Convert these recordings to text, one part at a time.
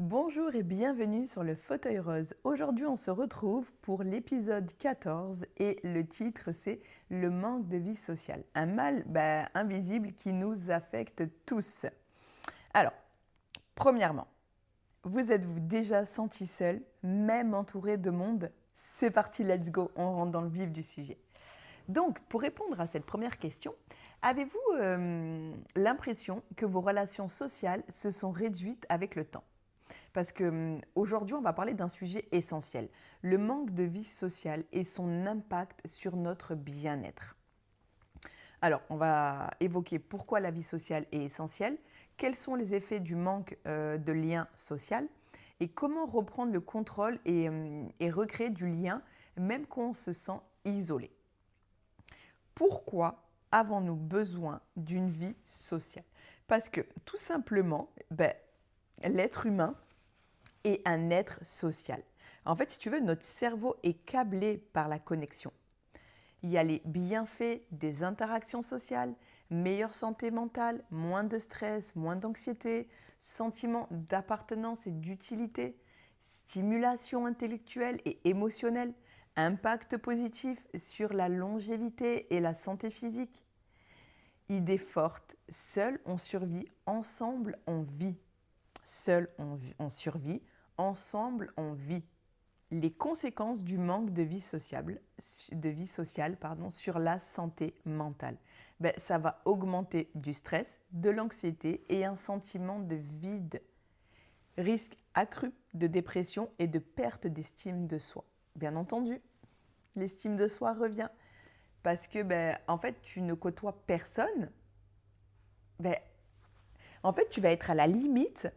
Bonjour et bienvenue sur le fauteuil rose. Aujourd'hui, on se retrouve pour l'épisode 14 et le titre c'est le manque de vie sociale. Un mal invisible qui nous affecte tous. Alors, premièrement, vous êtes-vous déjà senti seul, même entouré de monde? C'est parti, let's go, on rentre dans le vif du sujet. Donc, pour répondre à cette première question, avez-vous l'impression que vos relations sociales se sont réduites avec le temps? Parce qu'aujourd'hui, on va parler d'un sujet essentiel, le manque de vie sociale et son impact sur notre bien-être. Alors, on va évoquer pourquoi la vie sociale est essentielle, quels sont les effets du manque de lien social et comment reprendre le contrôle et recréer du lien même quand on se sent isolé. Pourquoi avons-nous besoin d'une vie sociale? Parce que tout simplement, l'être humain est un être social. En fait, si tu veux, notre cerveau est câblé par la connexion. Il y a les bienfaits des interactions sociales, meilleure santé mentale, moins de stress, moins d'anxiété, sentiment d'appartenance et d'utilité, stimulation intellectuelle et émotionnelle, impact positif sur la longévité et la santé physique. Idée forte, seul on survit, ensemble on vit. Seul on survit, ensemble on vit. Les conséquences du manque de vie sociale, sur la santé mentale. Ça va augmenter du stress, de l'anxiété et un sentiment de vide. Risque accru de dépression et de perte d'estime de soi. Bien entendu, l'estime de soi revient parce que en fait, tu ne côtoies personne. En fait, tu vas être à la limite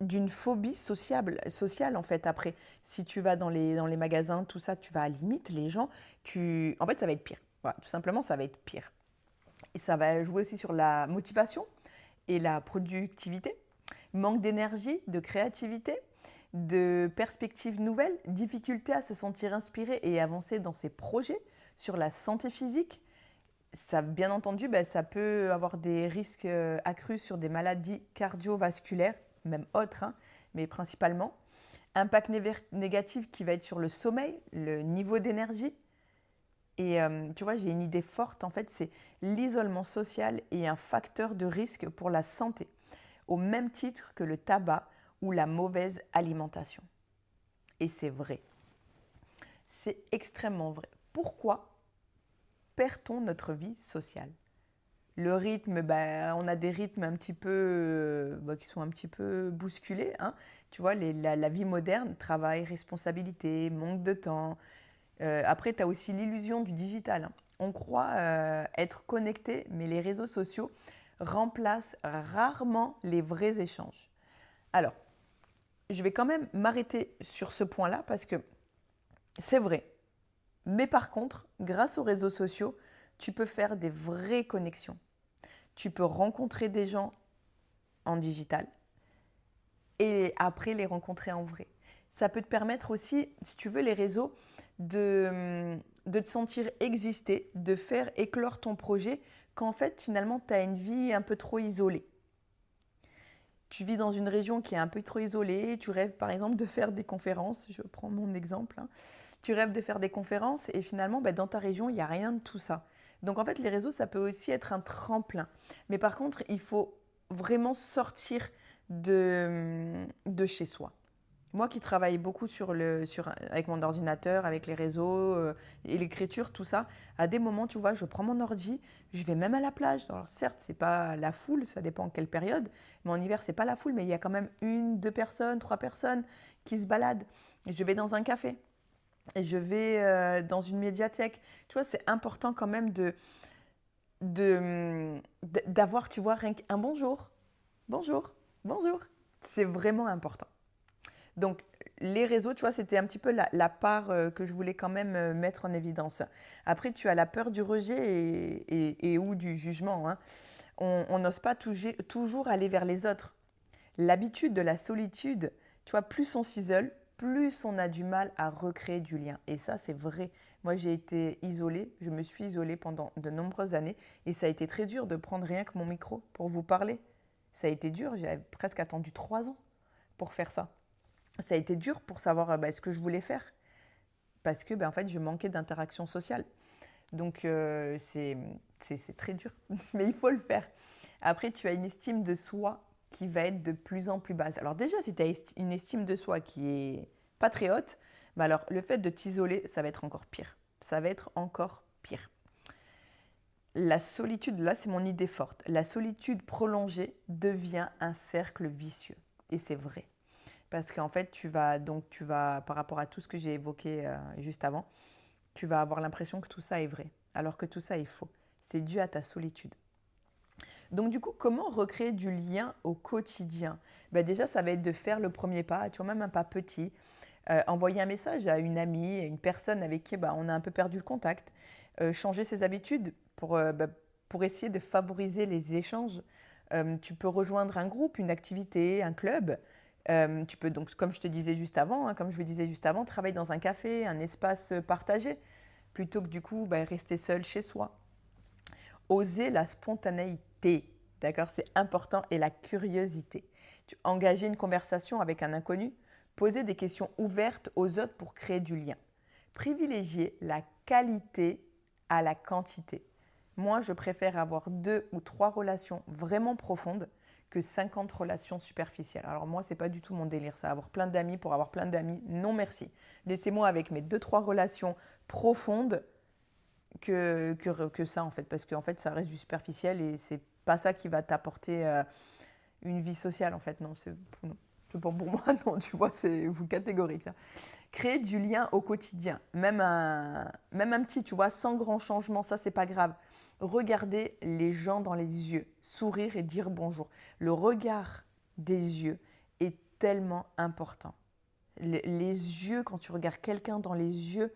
d'une phobie sociale en fait après. Si tu vas dans les magasins, tout ça, tu vas à la limite, les gens, en fait ça va être pire. Voilà, tout simplement ça va être pire. Et ça va jouer aussi sur la motivation et la productivité. Manque d'énergie, de créativité, de perspectives nouvelles, difficulté à se sentir inspiré et avancer dans ses projets, sur la santé physique. Ça, bien entendu, ça peut avoir des risques accrus sur des maladies cardiovasculaires, même autres, hein, mais principalement. Impact négatif qui va être sur le sommeil, le niveau d'énergie. Et tu vois, j'ai une idée forte, en fait, c'est l'isolement social est un facteur de risque pour la santé, au même titre que le tabac ou la mauvaise alimentation. Et c'est vrai. C'est extrêmement vrai. Pourquoi perd-on notre vie sociale? Le rythme, on a des rythmes un petit peu, qui sont un petit peu bousculés, hein. Tu vois, la vie moderne, travail, responsabilité, manque de temps. Après, tu as aussi l'illusion du digital, hein. On croit être connecté, mais les réseaux sociaux remplacent rarement les vrais échanges. Alors, je vais quand même m'arrêter sur ce point-là parce que c'est vrai. Mais par contre, grâce aux réseaux sociaux, tu peux faire des vraies connexions. Tu peux rencontrer des gens en digital et après les rencontrer en vrai. Ça peut te permettre aussi, si tu veux, les réseaux, de te sentir exister, de faire éclore ton projet, qu'en fait, finalement, tu as une vie un peu trop isolée. Tu vis dans une région qui est un peu trop isolée, tu rêves par exemple de faire des conférences, je prends mon exemple, hein. Tu rêves de faire des conférences et finalement, dans ta région, il n'y a rien de tout ça. Donc en fait, les réseaux, ça peut aussi être un tremplin. Mais par contre, il faut vraiment sortir de chez soi. Moi qui travaille beaucoup avec mon ordinateur, avec les réseaux et l'écriture, tout ça, à des moments, tu vois, je prends mon ordi, je vais même à la plage. Alors certes, c'est pas la foule, ça dépend en quelle période, mais en hiver, c'est pas la foule, mais il y a quand même une, deux personnes, trois personnes qui se baladent. Je vais dans un café, et je vais dans une médiathèque. Tu vois, c'est important quand même d'avoir, tu vois, rien qu'un bonjour. Bonjour, bonjour. C'est vraiment important. Donc, les réseaux, tu vois, c'était un petit peu la part que je voulais quand même mettre en évidence. Après, tu as la peur du rejet et ou du jugement, hein. On n'ose pas toujours aller vers les autres. L'habitude de la solitude, tu vois, plus on s'isole, plus on a du mal à recréer du lien. Et ça, c'est vrai. Moi, j'ai été isolée, je me suis isolée pendant de nombreuses années et ça a été très dur de prendre rien que mon micro pour vous parler. Ça a été dur, j'ai presque attendu 3 ans pour faire ça. Ça a été dur pour savoir ce que je voulais faire parce que en fait, je manquais d'interaction sociale. Donc, c'est très dur, mais il faut le faire. Après, tu as une estime de soi qui va être de plus en plus basse. Alors déjà, si tu as une estime de soi qui est pas très haute, alors le fait de t'isoler, ça va être encore pire. Ça va être encore pire. La solitude, là c'est mon idée forte, la solitude prolongée devient un cercle vicieux. Et c'est vrai. Parce qu'en fait, par rapport à tout ce que j'ai évoqué juste avant, tu vas avoir l'impression que tout ça est vrai, alors que tout ça est faux. C'est dû à ta solitude. Donc du coup, comment recréer du lien au quotidien? Déjà, ça va être de faire le premier pas, tu vois, même un pas petit. Envoyer un message à une amie, à une personne avec qui on a un peu perdu le contact. Changer ses habitudes pour essayer de favoriser les échanges. Tu peux rejoindre un groupe, une activité, un club. Tu peux donc, comme je te disais juste avant, comme je le disais juste avant, travailler dans un café, un espace partagé, plutôt que du coup rester seul chez soi. Oser la spontanéité, d'accord, c'est important, et la curiosité. Engager une conversation avec un inconnu, poser des questions ouvertes aux autres pour créer du lien. Privilégier la qualité à la quantité. Moi, je préfère avoir 2 ou 3 relations vraiment profondes que 50 relations superficielles. Alors moi, c'est pas du tout mon délire, ça, avoir plein d'amis pour avoir plein d'amis, non merci. Laissez-moi avec mes 2-3 relations profondes que ça en fait, parce qu'en fait ça reste du superficiel et c'est pas ça qui va t'apporter une vie sociale en fait, non, c'est pas pour moi, non, tu vois, c'est vous catégorique là. Créer du lien au quotidien, même un petit, tu vois, sans grand changement, ça c'est pas grave. Regarder les gens dans les yeux, sourire et dire bonjour. Le regard des yeux est tellement important. Les yeux, quand tu regardes quelqu'un dans les yeux,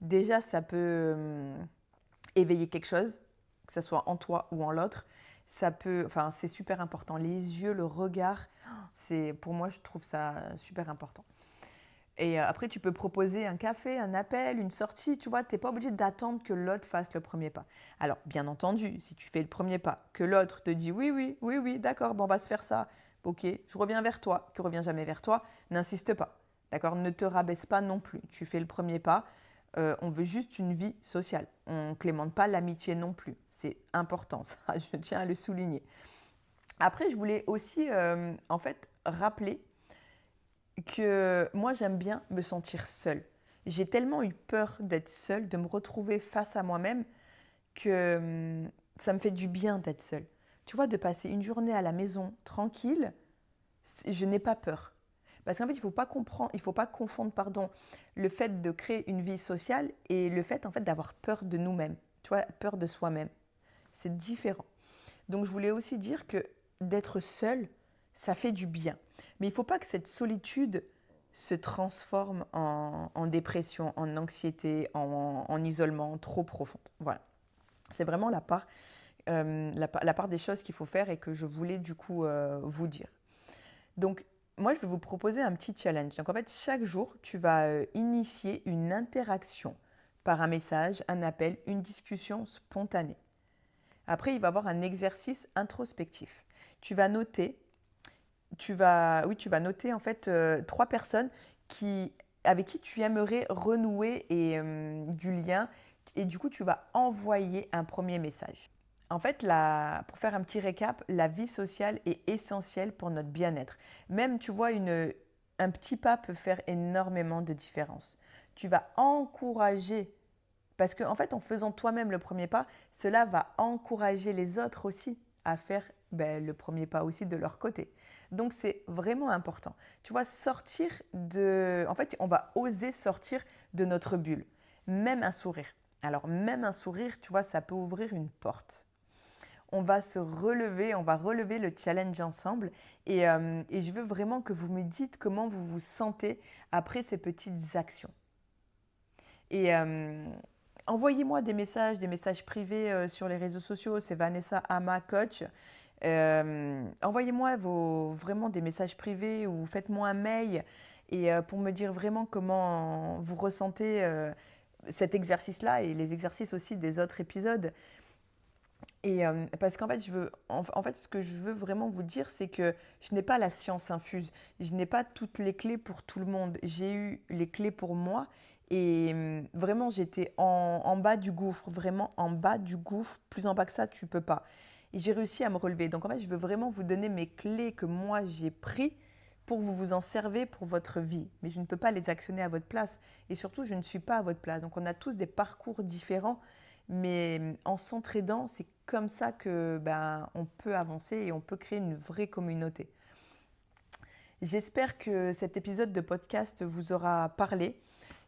déjà ça peut éveiller quelque chose, que ce soit en toi ou en l'autre. C'est super important. Les yeux, le regard, pour moi, je trouve ça super important. Et après, tu peux proposer un café, un appel, une sortie, tu vois, tu n'es pas obligé d'attendre que l'autre fasse le premier pas. Alors, bien entendu, si tu fais le premier pas, que l'autre te dit oui, oui, oui, oui, d'accord, on va se faire ça, ok, je reviens vers toi, qui ne revient jamais vers toi, n'insiste pas, d'accord, ne te rabaisse pas non plus. Tu fais le premier pas, on veut juste une vie sociale. On ne clémente pas l'amitié non plus. C'est important, ça, je tiens à le souligner. Après, je voulais aussi, en fait, rappeler que moi, j'aime bien me sentir seule. J'ai tellement eu peur d'être seule, de me retrouver face à moi-même, que ça me fait du bien d'être seule. Tu vois, de passer une journée à la maison tranquille, je n'ai pas peur. Parce qu'en fait, il faut pas confondre le fait de créer une vie sociale et le fait en fait d'avoir peur de nous-mêmes. Tu vois, peur de soi-même. C'est différent. Donc je voulais aussi dire que d'être seul, ça fait du bien. Mais il ne faut pas que cette solitude se transforme en dépression, en anxiété, en isolement trop profond. Voilà. C'est vraiment la part des choses qu'il faut faire et que je voulais du coup vous dire. Donc, moi, je vais vous proposer un petit challenge. Donc, en fait, chaque jour, tu vas initier une interaction par un message, un appel, une discussion spontanée. Après, il va y avoir un exercice introspectif. Tu vas noter, tu vas noter en fait 3 personnes avec qui tu aimerais renouer du lien. Et du coup, tu vas envoyer un premier message. En fait, pour faire un petit récap, la vie sociale est essentielle pour notre bien-être. Même, tu vois, un petit pas peut faire énormément de différence. Tu vas encourager, parce qu'en fait, en faisant toi-même le premier pas, cela va encourager les autres aussi à faire le premier pas aussi de leur côté. Donc, c'est vraiment important. Tu vois, en fait, on va oser sortir de notre bulle. Même un sourire. Alors, même un sourire, tu vois, ça peut ouvrir une porte. On va relever le challenge ensemble et je veux vraiment que vous me dites comment vous vous sentez après ces petites actions. Et envoyez-moi des messages privés sur les réseaux sociaux, c'est Vanessa Ama Coach. Envoyez-moi vraiment des messages privés ou faites-moi un mail et pour me dire vraiment comment vous ressentez cet exercice-là et les exercices aussi des autres épisodes. Et parce qu'en fait, en fait, ce que je veux vraiment vous dire, c'est que je n'ai pas la science infuse. Je n'ai pas toutes les clés pour tout le monde. J'ai eu les clés pour moi et vraiment, j'étais en bas du gouffre, vraiment en bas du gouffre. Plus en bas que ça, tu peux pas. Et j'ai réussi à me relever. Donc en fait, je veux vraiment vous donner mes clés que moi j'ai pris pour que vous vous en servez pour votre vie. Mais je ne peux pas les actionner à votre place. Et surtout, je ne suis pas à votre place. Donc on a tous des parcours différents. Mais en s'entraidant, c'est comme ça que ben, on peut avancer et on peut créer une vraie communauté. J'espère que cet épisode de podcast vous aura parlé.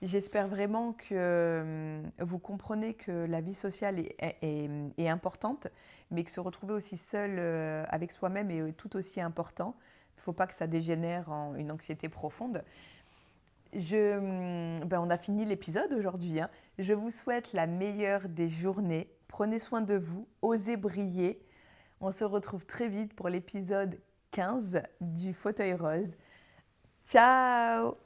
J'espère vraiment que vous comprenez que la vie sociale est importante, mais que se retrouver aussi seul avec soi-même est tout aussi important. Il ne faut pas que ça dégénère en une anxiété profonde. On a fini l'épisode aujourd'hui, hein. Je vous souhaite la meilleure des journées. Prenez soin de vous, osez briller. On se retrouve très vite pour l'épisode 15 du fauteuil rose. Ciao!